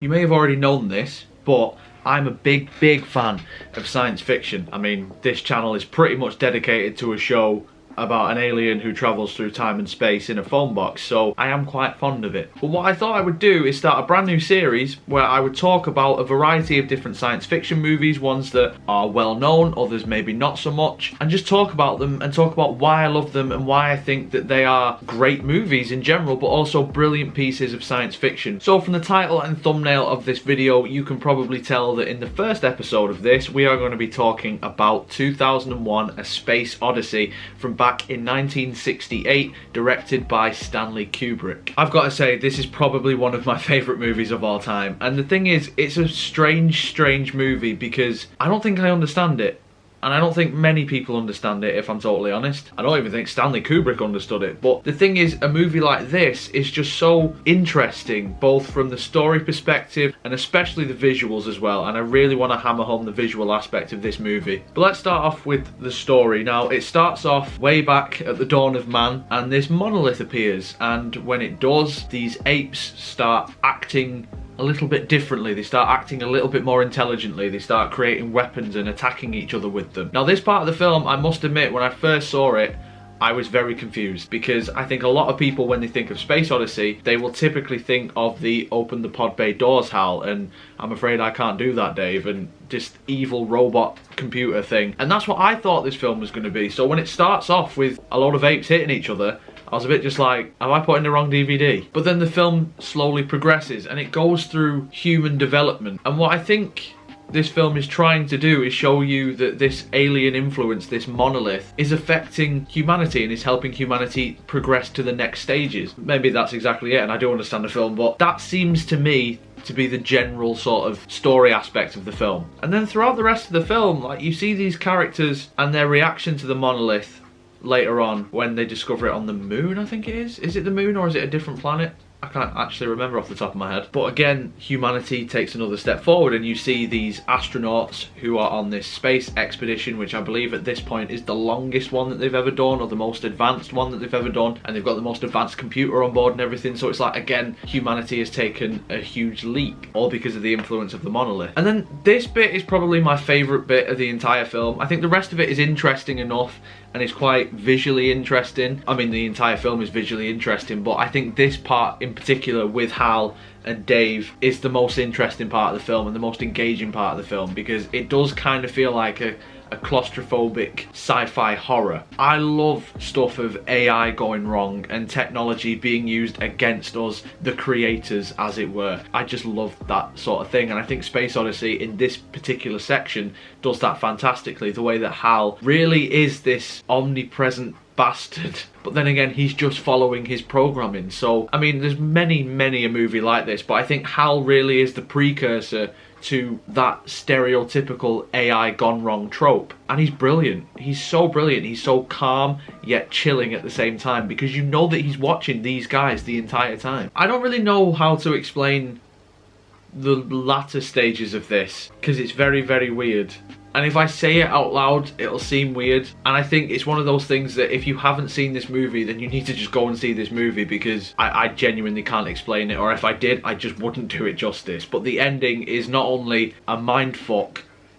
You may have already known this, but I'm a big fan of science fiction. I mean, this channel is pretty much dedicated to a show about an alien who travels through time and space in a phone box, so I am quite fond of it. But what I thought I would do is start a brand new series where I would talk about a variety of different science fiction movies, ones that are well known, others maybe not so much, and just talk about them and talk about why I love them and why I think that they are great movies in general, but also brilliant pieces of science fiction. So from the title and thumbnail of this video, you can probably tell that in the first episode of this, we are going to be talking about 2001: A Space Odyssey from back in 1968, directed by Stanley Kubrick. I've got to say, this is probably one of my favourite movies of all time. And the thing is, it's a strange movie because I don't think I understand it. And I don't think many people understand it, if I'm totally honest. I don't even think Stanley Kubrick understood it. But the thing is, a movie like this is just so interesting, both from the story perspective and especially the visuals as well. And I really want to hammer home the visual aspect of this movie. But let's start off with the story. Now, it starts off way back at the dawn of man, and this monolith appears. And when it does, these apes start acting a little bit differently. They start acting a little bit more intelligently. They start creating weapons and attacking each other with them. Now, this part of the film, I must admit, when I first saw it, I was very confused, because I think a lot of people, when they think of Space Odyssey, they will typically think of the open the pod bay doors HAL, and I'm afraid I can't do that, Dave, and just evil robot computer thing. And that's what I thought this film was going to be. So when it starts off with a lot of apes hitting each other, I was a bit just like, have I put in the wrong DVD? But then the film slowly progresses and it goes through human development. And what I think this film is trying to do is show you that this alien influence, this monolith, is affecting humanity and is helping humanity progress to the next stages. Maybe that's exactly it, and I do understand the film, but that seems to me to be the general sort of story aspect of the film. And then throughout the rest of the film, like, you see these characters and their reaction to the monolith later on when they discover it on the moon, I think it is. Is it the moon or is it a different planet? I can't actually remember off the top of my head. But again, humanity takes another step forward and you see these astronauts who are on this space expedition, which I believe at this point is the longest one that they've ever done, or the most advanced one that they've ever done, and they've got the most advanced computer on board and everything. So it's like, again, humanity has taken a huge leap, all because of the influence of the monolith. And then this bit is probably my favourite bit of the entire film. I think the rest of it is interesting enough and it's quite visually interesting. I mean, the entire film is visually interesting, but I think this part in particular with Hal and Dave is the most interesting part of the film and the most engaging part of the film, because it does kind of feel like a claustrophobic sci-fi horror. I love stuff of AI going wrong and technology being used against us, the creators, as it were. I just love that sort of thing, and I think Space Odyssey in this particular section does that fantastically. The way that Hal really is this omnipresent bastard, but then again, he's just following his programming. So I mean, there's many a movie like this, but I think Hal really is the precursor to that stereotypical AI gone wrong trope. And he's brilliant. He's so brilliant. He's so calm yet chilling at the same time, because you know that he's watching these guys the entire time. I don't really know how to explain the latter stages of this, because it's very weird. And if I say it out loud, it'll seem weird. And I think it's one of those things that if you haven't seen this movie, then you need to just go and see this movie, because I genuinely can't explain it. Or if I did, I just wouldn't do it justice. But the ending is not only a mindfuck,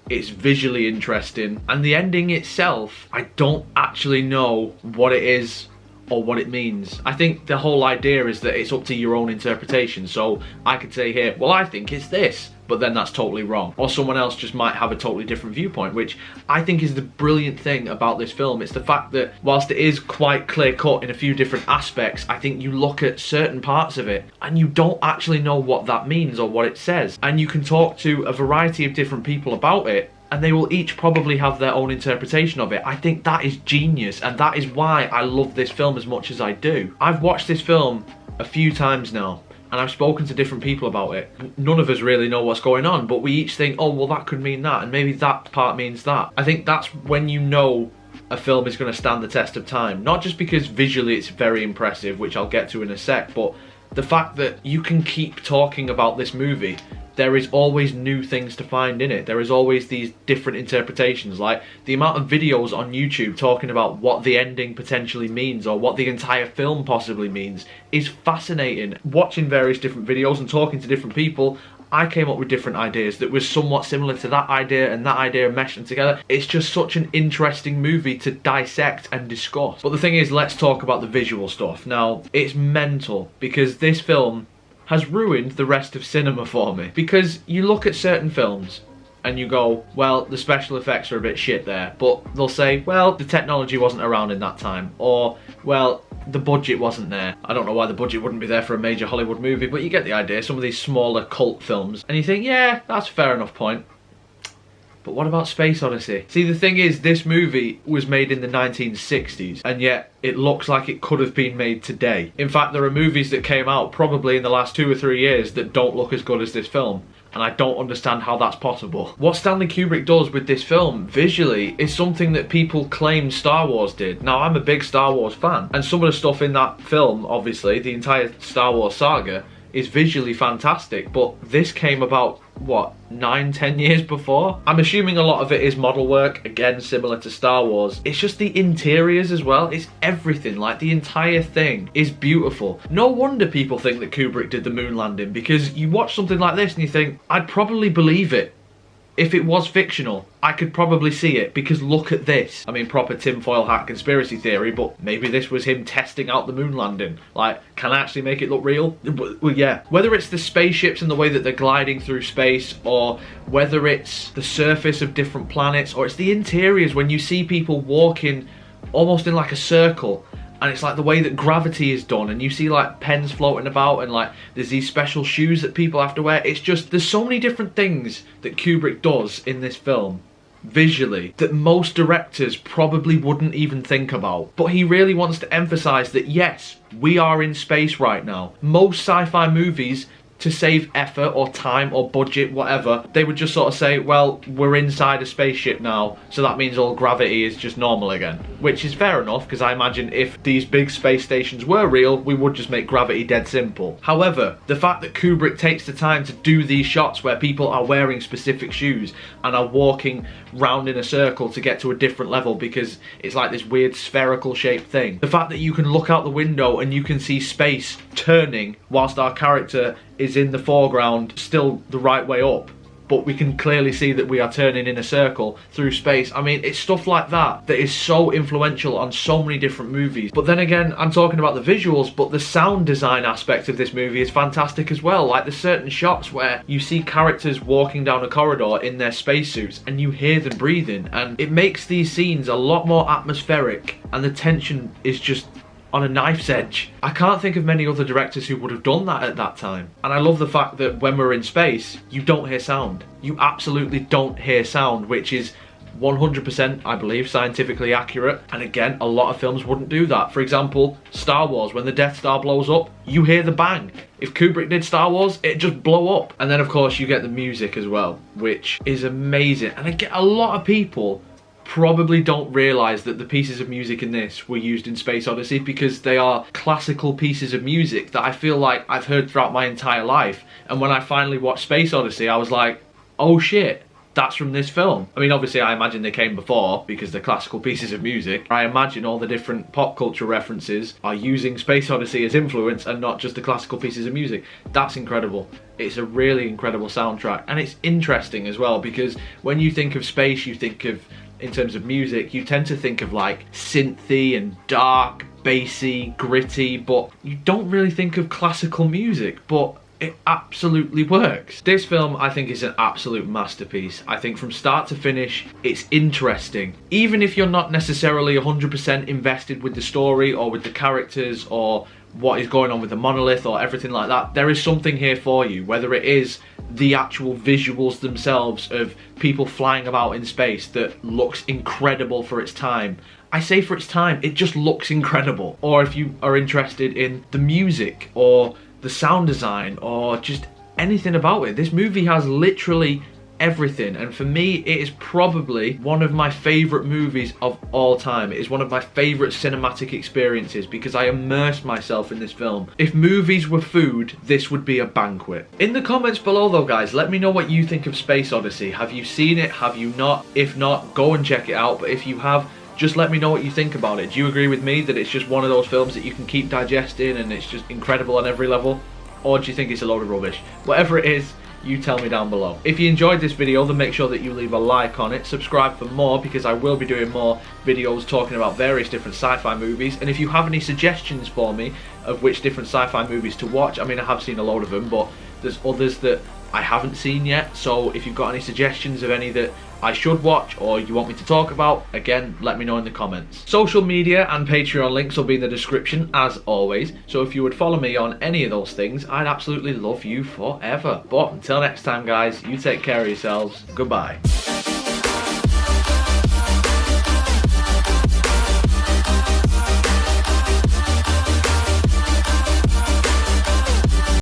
it's visually interesting. And the ending itself, I don't actually know what it is or what it means. I think the whole idea is that it's up to your own interpretation. So I could say here, well, I think it's this, but then that's totally wrong. Or someone else just might have a totally different viewpoint, which I think is the brilliant thing about this film. It's the fact that whilst it is quite clear cut in a few different aspects, I think you look at certain parts of it and you don't actually know what that means or what it says. And you can talk to a variety of different people about it, and they will each probably have their own interpretation of it. I think that is genius, and that is why I love this film as much as I do. I've watched this film a few times now, and I've spoken to different people about it. None of us really know what's going on, but we each think, oh, well, that could mean that, and maybe that part means that. I think that's when you know a film is going to stand the test of time. Not just because visually it's very impressive, which I'll get to in a sec, but the fact that you can keep talking about this movie. There is always new things to find in it. There is always these different interpretations. Like the amount of videos on YouTube talking about what the ending potentially means or what the entire film possibly means is fascinating. Watching various different videos and talking to different people, I came up with different ideas that was somewhat similar to that idea, and that idea meshed them together. It's just such an interesting movie to dissect and discuss. But the thing is, let's talk about the visual stuff. Now, it's mental because this film has ruined the rest of cinema for me. Because you look at certain films and you go, well, the special effects are a bit shit there, but they'll say, well, the technology wasn't around in that time, or, well, the budget wasn't there. I don't know why the budget wouldn't be there for a major Hollywood movie, but you get the idea. Some of these smaller cult films, and you think, yeah, that's a fair enough point. But what about Space Odyssey? See, the thing is, this movie was made in the 1960s, and yet it looks like it could have been made today. In fact, there are movies that came out probably in the last 2 or 3 years that don't look as good as this film. And I don't understand how that's possible. What Stanley Kubrick does with this film, visually, is something that people claim Star Wars did. Now, I'm a big Star Wars fan, and some of the stuff in that film, obviously, the entire Star Wars saga, is visually fantastic, but this came about, what, 9-10 years before? I'm assuming a lot of it is model work, again similar to Star Wars. It's just the interiors as well, it's everything, like the entire thing is beautiful. No wonder people think that Kubrick did the moon landing, because you watch something like this and you think, I'd probably believe it. If it was fictional, I could probably see it, because look at this. I mean, proper tinfoil hat conspiracy theory, but maybe this was him testing out the moon landing. Like, can I actually make it look real? Well, yeah. Whether it's the spaceships and the way that they're gliding through space, or whether it's the surface of different planets, or it's the interiors when you see people walking almost in like a circle, and it's like the way that gravity is done, and you see like pens floating about, and like there's these special shoes that people have to wear. It's just, there's so many different things that Kubrick does in this film visually that most directors probably wouldn't even think about. But he really wants to emphasize that yes, we are in space right now. Most sci-fi movies, to save effort or time or budget, whatever, they would just sort of say, well, we're inside a spaceship now, so that means all gravity is just normal again. Which is fair enough, because I imagine if these big space stations were real, we would just make gravity dead simple. However, the fact that Kubrick takes the time to do these shots where people are wearing specific shoes and are walking round in a circle to get to a different level because it's like this weird spherical shaped thing. The fact that you can look out the window and you can see space turning whilst our character is in the foreground, still the right way up, but we can clearly see that we are turning in a circle through space. I mean, it's stuff like that that is so influential on so many different movies. But then again, I'm talking about the visuals, but the sound design aspect of this movie is fantastic as well. Like, there's certain shots where you see characters walking down a corridor in their spacesuits and you hear them breathing, and it makes these scenes a lot more atmospheric, and the tension is just on a knife's edge. I can't think of many other directors who would have done that at that time. And I love the fact that when we're in space, you don't hear sound. You absolutely don't hear sound, which is 100%, I believe, scientifically accurate. And again, a lot of films wouldn't do that. For example, Star Wars, when the Death Star blows up, you hear the bang. If Kubrick did Star Wars, it'd just blow up. And then of course you get the music as well, which is amazing. And I get a lot of people probably don't realise that the pieces of music in this were used in Space Odyssey, because they are classical pieces of music that I feel like I've heard throughout my entire life. And when I finally watched Space Odyssey, I was like, oh shit, that's from this film. I mean, obviously I imagine they came before because they're classical pieces of music. I imagine all the different pop culture references are using Space Odyssey as influence and not just the classical pieces of music. That's incredible. It's a really incredible soundtrack, and it's interesting as well, because when you think of space, you think of, in terms of music, you tend to think of like synthy and dark, bassy, gritty, but you don't really think of classical music, but it absolutely works. This film, I think, is an absolute masterpiece. I think from start to finish, it's interesting. Even if you're not necessarily 100% invested with the story or with the characters or what is going on with the monolith or everything like that, there is something here for you, whether it is the actual visuals themselves of people flying about in space that looks incredible for its time. I say for its time, it just looks incredible. Or if you are interested in the music or the sound design or just anything about it, this movie has literally everything. And for me, it is probably one of my favourite movies of all time. It is one of my favourite cinematic experiences because I immersed myself in this film. If movies were food, this would be a banquet. In the comments below though, guys, let me know what you think of Space Odyssey. Have you seen it? Have you not? If not, go and check it out. But if you have, just let me know what you think about it. Do you agree with me that it's just one of those films that you can keep digesting and it's just incredible on every level? Or do you think it's a load of rubbish? Whatever it is, You tell me down below. If you enjoyed this video, then make sure that you leave a like on it, subscribe for more, because I will be doing more videos talking about various different sci-fi movies. And if you have any suggestions for me of which different sci-fi movies to watch, I mean, I have seen a load of them, but there's others that I haven't seen yet, so if you've got any suggestions of any that I should watch or you want me to talk about, again, let me know in the comments. Social media and Patreon links will be in the description as always, so if you would follow me on any of those things, I'd absolutely love you forever. But until next time guys, you take care of yourselves. Goodbye.